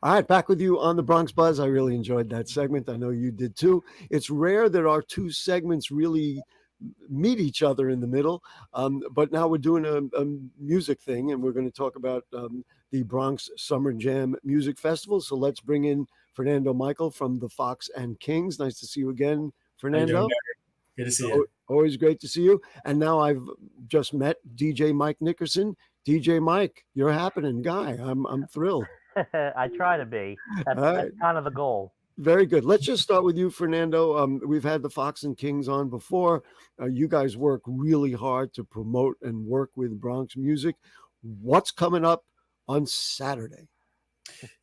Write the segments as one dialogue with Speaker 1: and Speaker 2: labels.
Speaker 1: All right, back with you on the Bronx Buzz. I really enjoyed that segment. I know you did too. It's rare that our two segments really meet each other in the middle, but now we're doing a music thing, and we're going to talk about the Bronx Summer Jam Music Festival. So let's bring in Fernando Michael from the Fox and Kings. Nice to see you again,
Speaker 2: How you doing,
Speaker 1: Fernando.
Speaker 2: Gary? Good to see you.
Speaker 1: Always great to see you. And now I've just met DJ Mike NIckerson. DJ Mike, you're a happening guy. I'm thrilled.
Speaker 3: I try to be.
Speaker 1: All
Speaker 3: That's
Speaker 1: right.
Speaker 3: kind of the goal.
Speaker 1: Very good. Let's just start with you, Fernando. We've had the Fox and Kings on before. You guys work really hard to promote and work with Bronx music. What's coming up on Saturday?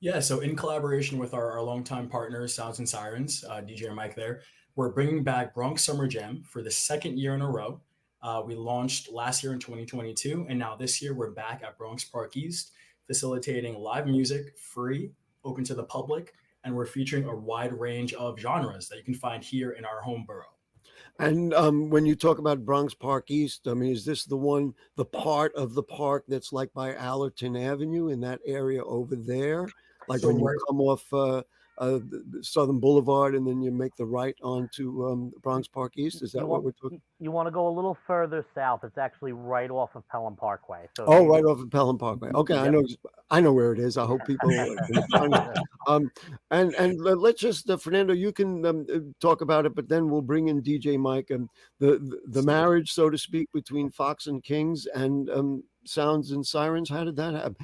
Speaker 2: Yeah, so in collaboration with our longtime partner, Sounds and Sirens, DJ and Mike there, we're bringing back Bronx Summer Jam for the second year in a row. We launched last year in 2022, and now this year we're back at Bronx Park East, facilitating live music, free, open to the public, and we're featuring a wide range of genres that you can find here in our home borough.
Speaker 1: And when you talk about Bronx Park East, I mean, is this the part of the park that's like by Allerton Avenue in that area over there? Like
Speaker 2: So
Speaker 1: when you
Speaker 2: we're
Speaker 1: come off the Southern Boulevard and then you make the right onto Bronx Park East? Is
Speaker 3: You
Speaker 1: that what
Speaker 3: want
Speaker 1: we're talking?
Speaker 3: you want to go a little further south. It's actually right off of Pelham Parkway. So if
Speaker 1: Oh,
Speaker 3: you,
Speaker 1: right off of Pelham Parkway. Okay,
Speaker 3: yep.
Speaker 1: I know where it is. I hope people can find it. Um, and let's just Fernando, you can talk about it, but then we'll bring in DJ Mike and the marriage, so to speak, between Fox and Kings and Sounds and Sirens. How did that happen?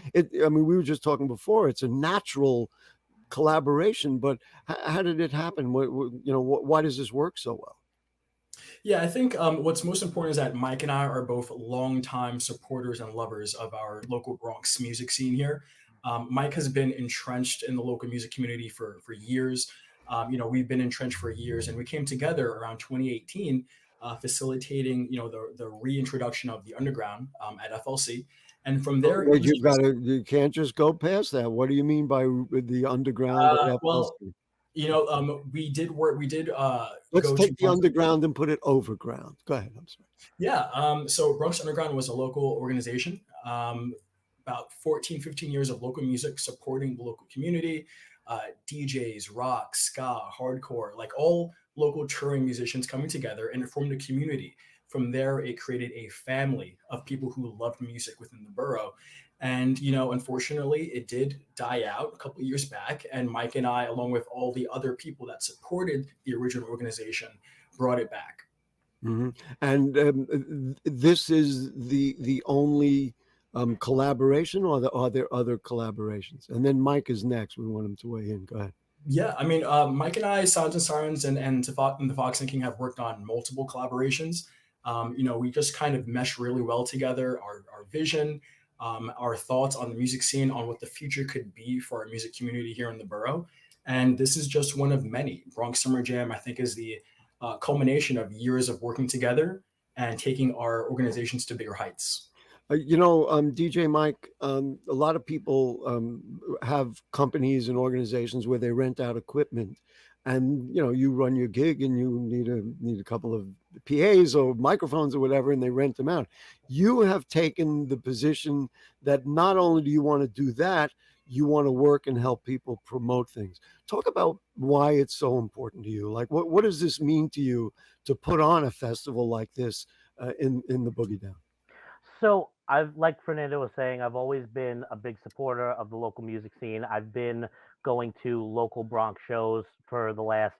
Speaker 1: I mean, we were just talking before. It's a natural collaboration, but how did it happen? Why does this work so well?
Speaker 2: Yeah, I think what's most important is that Mike and I are both longtime supporters and lovers of our local Bronx music scene here. Mike has been entrenched in the local music community for years. We've been entrenched for years, and we came together around 2018, facilitating the reintroduction of the underground at FLC, and from there it
Speaker 1: Wait,
Speaker 2: was just
Speaker 1: you can't just go past that. What do you mean by the underground at
Speaker 2: well,
Speaker 1: FLC?
Speaker 2: we did work. We did
Speaker 1: Let's
Speaker 2: go to
Speaker 1: take the underground and put it overground. Go ahead. I'm sorry.
Speaker 2: Yeah. So Bronx Underground was a local organization, about 14, 15 years of local music supporting the local community, DJs, rock, ska, hardcore, like all local touring musicians coming together, and it formed a community. From there, it created a family of people who loved music within the borough. And, unfortunately, it did die out a couple of years back. And Mike and I, along with all the other people that supported the original organization, brought it back.
Speaker 1: Hmm. And this is the only collaboration, or are there other collaborations? And then Mike is next. We want him to weigh in. Go ahead.
Speaker 2: Yeah, I mean, Mike and I, Sounds and Sirens, and the Fox and King have worked on multiple collaborations. We just kind of mesh really well together. Our vision, our thoughts on the music scene, on what the future could be for our music community here in the borough, and this is just one of many. Bronx Summer Jam, I think, is the culmination of years of working together and taking our organizations to bigger heights.
Speaker 1: DJ Mike, a lot of people have companies and organizations where they rent out equipment, and you run your gig and you need a couple of PAs or microphones or whatever, and they rent them out. You have taken the position that not only do you want to do that, you want to work and help people promote things. Talk about why it's so important to you. Like, what does this mean to you to put on a festival like this in the Boogie Down?
Speaker 3: So I've, like Fernando was saying, I've always been a big supporter of the local music scene. I've been going to local Bronx shows for the last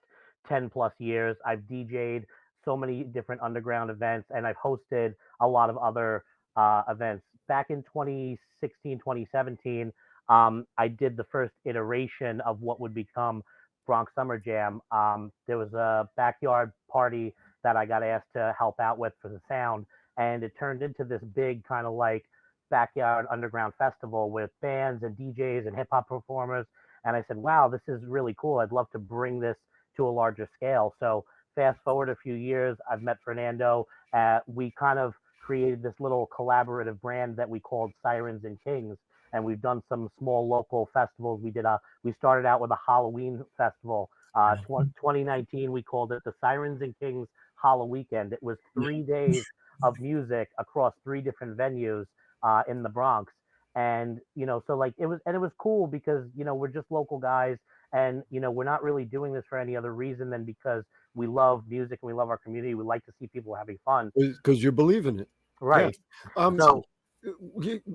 Speaker 3: 10 plus years. I've DJ'd so many different underground events, and I've hosted a lot of other events. Back in 2016, 2017, I did the first iteration of what would become Bronx Summer Jam. There was a backyard party that I got asked to help out with for the sound, and it turned into this big kind of like backyard underground festival with bands and DJs and hip hop performers. And I said, wow, this is really cool. I'd love to bring this to a larger scale. So fast forward a few years, I've met Fernando. We kind of created this little collaborative brand that we called Sirens and Kings. And we've done some small local festivals. We started out with a Halloween festival. 2019, we called it the Sirens and Kings Halloween Weekend. It was 3 days of music across 3 different venues in the Bronx. And so like it was cool because we're just local guys, and we're not really doing this for any other reason than because we love music and we love our community. We like to see people having fun.
Speaker 1: Because you believe in it. Yeah.
Speaker 3: Right.
Speaker 1: Um,
Speaker 3: So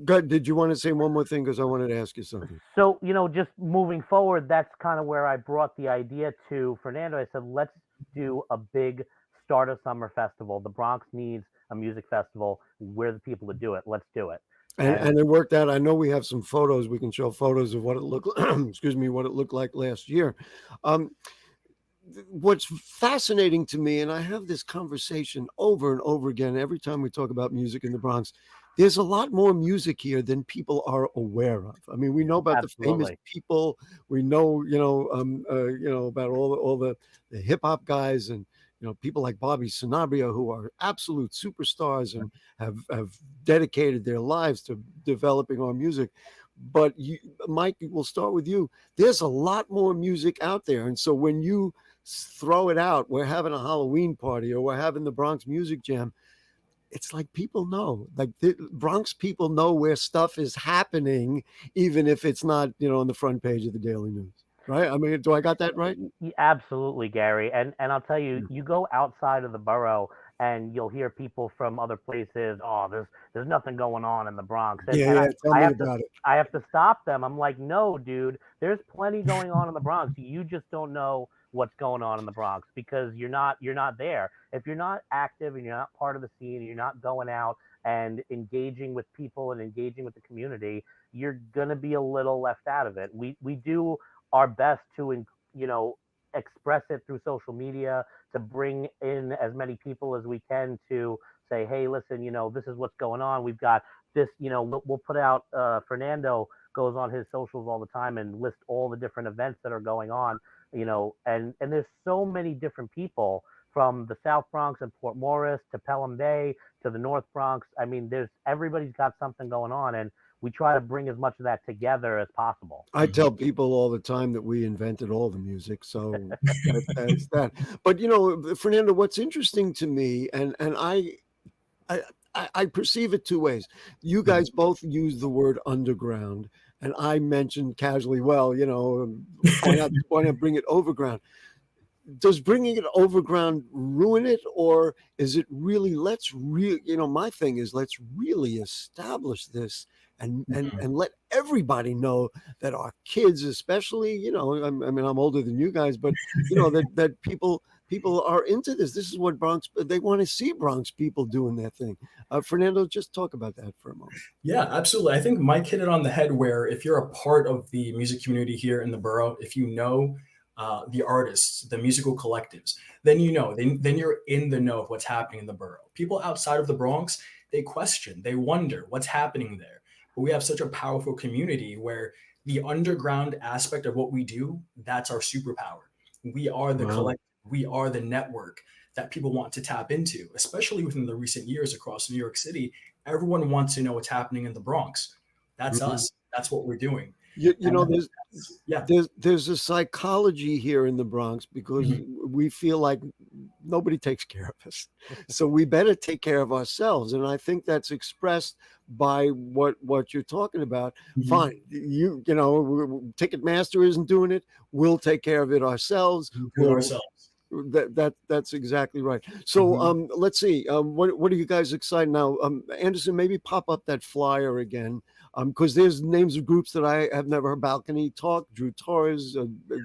Speaker 1: God, did you want to say one more thing? Because I wanted to ask you something.
Speaker 3: so just moving forward, that's kind of where I brought the idea to Fernando. I said, let's do a big start of summer festival. The Bronx needs a music festival. We're the people to do it. Let's do it.
Speaker 1: And it worked out. I know we have some photos. We can show photos of what it looked excuse me, what it looked like last year. Um, what's fascinating to me, and I have this conversation over and over again every time we talk about music in the Bronx, there's a lot more music here than people are aware of. I mean, we know about the famous
Speaker 3: Absolutely.
Speaker 1: people. We know, about all the hip hop guys, and people like Bobby Sanabria, who are absolute superstars and have dedicated their lives to developing our music. But Mike, we'll start with you. There's a lot more music out there, and so when you throw it out, we're having a Halloween party or we're having the Bronx Music Jam, it's like people know, like the Bronx people know where stuff is happening, even if it's not, on the front page of the Daily News, right? I mean, do I got that right?
Speaker 3: Absolutely, Gary. And I'll tell you,
Speaker 1: Yeah,
Speaker 3: you go outside of the borough and you'll hear people from other places. Oh, there's nothing going on in the Bronx, and
Speaker 1: yeah,
Speaker 3: and I,
Speaker 1: yeah. Tell
Speaker 3: I
Speaker 1: me
Speaker 3: have to
Speaker 1: about it.
Speaker 3: I have to stop them. I'm like, no, dude, there's plenty going on in the Bronx. You just don't know what's going on in the Bronx because you're not there. If you're not active and you're not part of the scene and you're not going out and engaging with people and engaging with the community, you're gonna be a little left out of it. We do our best to you know express it through social media, to bring in as many people as we can to say, hey, listen, this is what's going on. We've got this, we'll put out, Fernando goes on his socials all the time and list all the different events that are going on, and there's so many different people from the South Bronx and Port Morris to Pelham Bay to the North Bronx. I mean, everybody's got something going on, and we try to bring as much of that together as possible.
Speaker 1: I tell people all the time that we invented all the music, so that's that. But Fernando, what's interesting to me, and I, I perceive it two ways. You guys both use the word underground, and I mentioned casually, well, why not bring it overground? Does bringing it overground ruin it, or is it really, my thing is, let's really establish this and let everybody know that our kids, especially, I mean, I'm older than you guys, but that people are into this. This is what they want to see Bronx people doing their thing. Fernando, just talk about that for a moment.
Speaker 2: Yeah, absolutely. I think Mike hit it on the head where if you're a part of the music community here in the borough, if you know the artists, the musical collectives, then then you're in the know of what's happening in the borough. People outside of the Bronx, they question, they wonder what's happening there. But we have such a powerful community where the underground aspect of what we do, that's our superpower. We are the
Speaker 1: Wow.
Speaker 2: collective, we are the network that people want to tap into, especially within the recent years across New York City. Everyone wants to know what's happening in the Bronx. That's
Speaker 1: Mhm.
Speaker 2: us. That's what we're doing.
Speaker 1: You, you
Speaker 2: And
Speaker 1: know,
Speaker 2: I think
Speaker 1: there's
Speaker 2: yeah.
Speaker 1: there's a psychology here in the Bronx because
Speaker 2: Mhm.
Speaker 1: we feel like nobody takes care of us, so we better take care of ourselves. And I think that's expressed by what you're talking about.
Speaker 2: Mhm.
Speaker 1: Fine, Ticketmaster isn't doing it. We'll take care of it ourselves.
Speaker 2: Do it
Speaker 1: We'll
Speaker 2: ourselves.
Speaker 1: that's exactly right. So
Speaker 2: Mhm.
Speaker 1: let's see. What are you guys excited now? Anderson, maybe pop up that flyer again. Because there's names of groups that I have never heard. Balcony Talk, Drew Torres,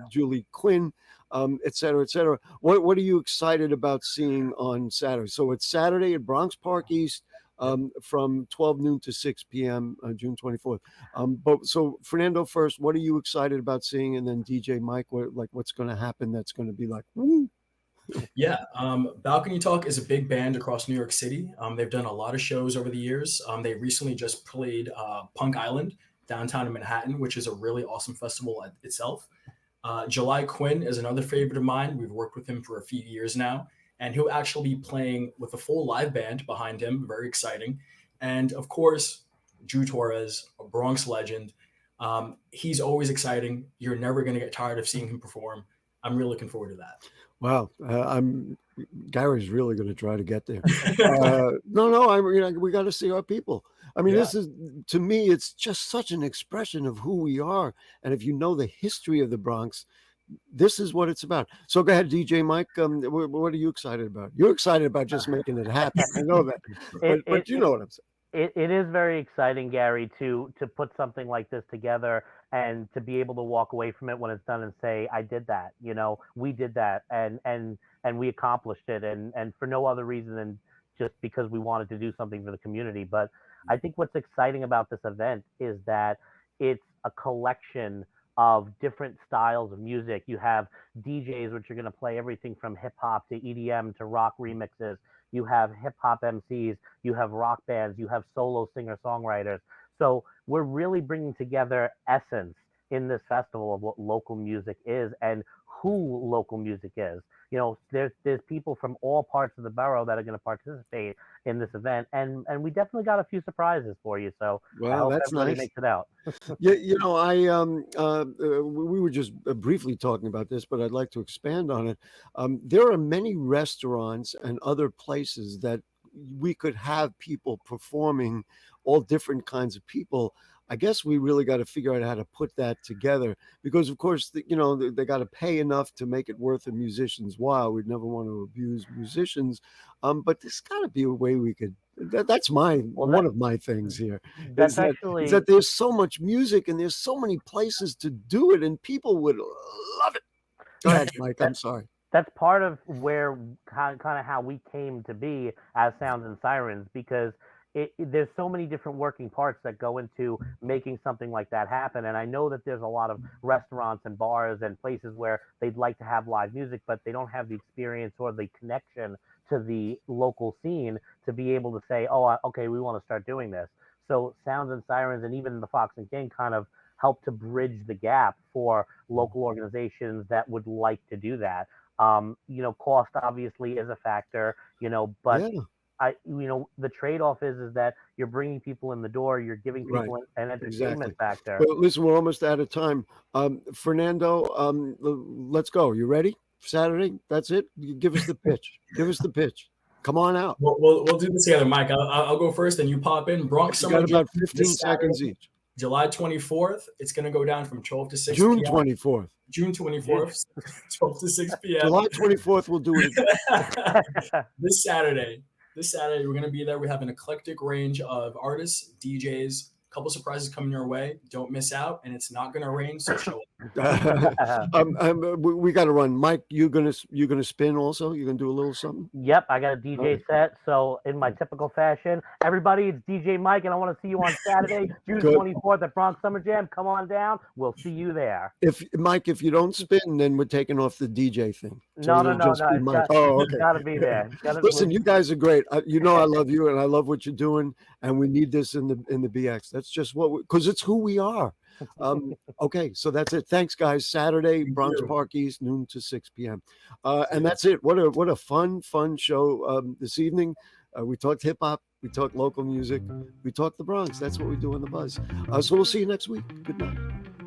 Speaker 1: Julie Quinn, et cetera, et cetera. What are you excited about seeing on Saturday? So it's Saturday at Bronx Park East,
Speaker 2: Yep.
Speaker 1: from 12 noon to 6 p.m. June 24th. But so Fernando first, what are you excited about seeing? And then DJ Mike, what's going to happen that's going to be like, woo?
Speaker 2: Yeah, Balcony Talk is a big band across New York City. They've done a lot of shows over the years. They recently just played Punk Island downtown in Manhattan, which is a really awesome festival itself. July Quinn is another favorite of mine. We've worked with him for a few years now, and he'll actually be playing with a full live band behind him. Very exciting. And of course, Drew Torres, a Bronx legend. He's always exciting. You're never going to get tired of seeing him perform. I'm really looking forward to
Speaker 1: Wow, Gary's really going to try to get there.
Speaker 2: that.
Speaker 1: No, we got to see our people. I mean,
Speaker 2: Yeah.
Speaker 1: this is, to me, it's just such an expression of who we are. And if you know the history of the Bronx, this is what it's about. So go ahead, DJ Mike. What are you excited about? You're excited about just making it happen. I know that,
Speaker 3: It,
Speaker 1: but
Speaker 3: it,
Speaker 1: you know what I'm saying.
Speaker 3: it is very exciting, Gary, to put something like this together and to be able to walk away from it when it's done and say, I did that, we did that, and we accomplished it, and for no other reason than just because we wanted to do something for the community. But I think what's exciting about this event is that it's a collection of different styles of music. You have DJs, which are going to play everything from hip hop to EDM to rock remixes. You have hip hop MCs, you have rock bands, you have solo singer songwriters. So we're really bringing together essence in this festival of what local music is and who local music is. There's people from all parts of the borough that are going to participate in this event, and we definitely got a few surprises for you. So I
Speaker 1: Well,
Speaker 3: hope
Speaker 1: that's
Speaker 3: everybody
Speaker 1: nice.
Speaker 3: makes it out.
Speaker 1: Yeah, we were just briefly talking about this, but I'd like to expand on it. There are many restaurants and other places that we could have people performing, all different kinds of people. I guess we really got to figure out how to put that together because, of course, they got to pay enough to make it worth a musician's while. We'd never want to abuse musicians, but there's got to be a way we could. That's
Speaker 3: Well,
Speaker 1: one of my things here is
Speaker 3: that's
Speaker 1: is
Speaker 3: actually
Speaker 1: that there's so much music and there's so many places to do it and people would love it. Go ahead, Mike. I'm sorry.
Speaker 3: that's part of where kind of how we came to be as Sounds and Sirens, because there's so many different working parts that go into making something like that happen. And I know that there's a lot of restaurants and bars and places where they'd like to have live music, but they don't have the experience or the connection to the local scene to be able to say, oh, okay, we want to start doing this. So Sounds and Sirens and even the Fox and King kind of help to bridge the gap for local organizations that would like to do that. Cost obviously is a factor, but
Speaker 1: Yeah,
Speaker 3: the trade-off is that you're bringing people in the door, you're giving
Speaker 1: right.
Speaker 3: people an
Speaker 1: Exactly.
Speaker 3: entertainment factor.
Speaker 1: Well, listen, we're almost out of time. Fernando, let's go. You ready? Saturday? That's it? You give us the pitch. Give us the pitch. Come on out.
Speaker 2: We'll do this together, Mike. I'll go first, and you pop in. Bronx
Speaker 1: You
Speaker 2: Summer
Speaker 1: got
Speaker 2: Jam
Speaker 1: about 15
Speaker 2: this
Speaker 1: seconds
Speaker 2: Saturday,
Speaker 1: each.
Speaker 2: July 24th. It's going to go down from 12 to 6
Speaker 1: June
Speaker 2: p.m.
Speaker 1: 24th.
Speaker 2: June 24th, 12 to 6 p.m.
Speaker 1: July 24th, we'll do it again.
Speaker 2: This Saturday, we're going to be there. We have an eclectic range of artists, DJs, a couple surprises coming your way. Don't miss out, and it's not going to rain, so show up.
Speaker 1: We got to run. Mike, you gonna spin also? You gonna do a little something?
Speaker 3: Yep, I got a DJ set. So in my typical fashion, everybody, it's DJ Mike, and I want to see you on Saturday, June
Speaker 1: Good.
Speaker 3: 24th at Bronx Summer Jam. Come on down. We'll see you there.
Speaker 1: If Mike, if you don't spin, then we're taking off the DJ thing.
Speaker 3: No.
Speaker 1: Just be Mike. Oh, okay.
Speaker 3: Got to be there.
Speaker 1: Listen, you guys are great. I love you, and I love what you're doing, and we need this in the BX. That's just because it's who we are. Okay, so that's it. Thanks, guys. Saturday, Bronx Park East, noon to 6 p.m. And that's it. What a fun show this evening. We talked hip hop, we talked local music, we talked the Bronx. That's what we do in the Buzz. So we'll see you next week. Good night.